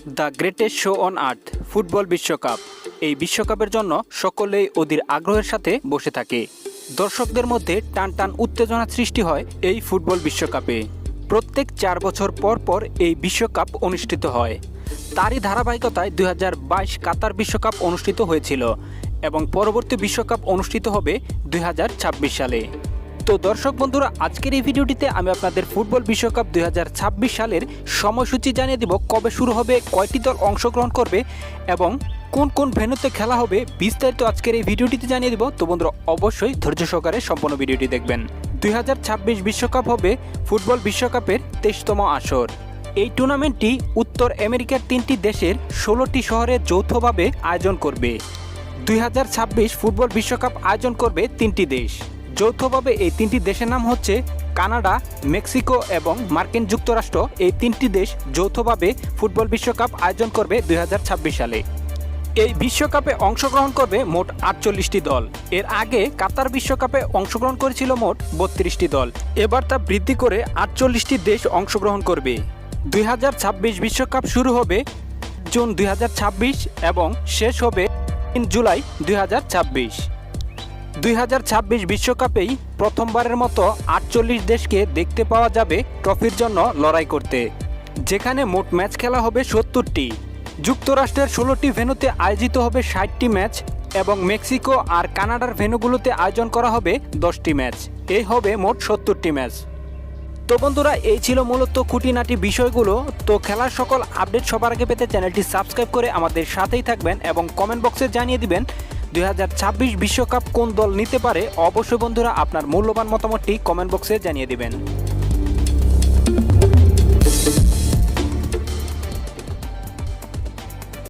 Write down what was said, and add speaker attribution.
Speaker 1: The greatest show on earth football বিশ্বকাপ। এই বিশ্বকাপের জন্য সকলেই অধীর আগ্রহের সাথে বসে থাকে। দর্শকদের মধ্যে টান টান উত্তেজনা সৃষ্টি হয় এই ফুটবল বিশ্বকাপে। প্রত্যেক 4 বছর পর পর এই বিশ্বকাপ অনুষ্ঠিত হয়। তারই ধারাবাহিকতায় 2022 কাতার বিশ্বকাপ অনুষ্ঠিত হয়েছিল এবং পরবর্তী বিশ্বকাপ অনুষ্ঠিত হবে 2026 সালে। তো দর্শক বন্ধুরা, আজকের এই ভিডিওটিতে আমি আপনাদের ফুটবল বিশ্বকাপ 2026 সালের সময়সূচি জানিয়ে দিব। কবে শুরু হবে, কয়টি দল অংশগ্রহণ করবে এবং কোন কোন ভেন্যুতে খেলা হবে, বিস্তারিত আজকের এই ভিডিওটিতে জানিয়ে দিব। তো বন্ধুরা, অবশ্যই ধৈর্য সহকারে সম্পূর্ণ ভিডিওটি দেখবেন। 2026 বিশ্বকাপ হবে ফুটবল বিশ্বকাপের 23তম আসর। এই টুর্নামেন্টটি উত্তর আমেরিকার 3টি দেশের 16টি শহরে যৌথভাবে আয়োজন করবে। 2026 ফুটবল বিশ্বকাপ আয়োজন করবে 3টি দেশ যৌথভাবে। এই 3টি দেশের নাম হচ্ছে কানাডা, মেক্সিকো এবং মার্কিন যুক্তরাষ্ট্র। এই 3টি দেশ যৌথভাবে ফুটবল বিশ্বকাপ আয়োজন করবে 2026 সালে। এই বিশ্বকাপে অংশগ্রহণ করবে মোট 48টি দল। এর আগে কাতার বিশ্বকাপে অংশগ্রহণ করেছিল মোট 32টি দল। এবার তা বৃদ্ধি করে 48টি দেশ অংশগ্রহণ করবে। 2026 বিশ্বকাপ শুরু হবে জুন 2026 এবং শেষ হবে 3 জুলাই 2026। 2026 বিশ্বকাপেই প্রথমবারের মতো 48 দেশকে দেখতে পাওয়া যাবে ট্রফির জন্য লড়াই করতে, যেখানে মোট ম্যাচ খেলা হবে 70টি। যুক্তরাষ্ট্রের 16টি ভেন্যুতে আয়োজিত হবে 60টি ম্যাচ এবং মেক্সিকো আর কানাডার ভেন্যুগুলোতে আয়োজন করা হবে 10টি ম্যাচ। এই হবে মোট 70টি ম্যাচ। তো বন্ধুরা, এই ছিল মূলত খুঁটিনাটি বিষয়গুলো। তো খেলার সকল আপডেট সবার আগে পেতে চ্যানেলটি সাবস্ক্রাইব করে আমাদের সাথেই থাকবেন এবং কমেন্ট বক্সে জানিয়ে দিবেন 2026 বিশ্বকাপ কোন দল নিতে পারে। অবশ্যই বন্ধুরা, আপনার মূল্যবান মতামতটি কমেন্ট বক্সে জানিয়ে দিবেন।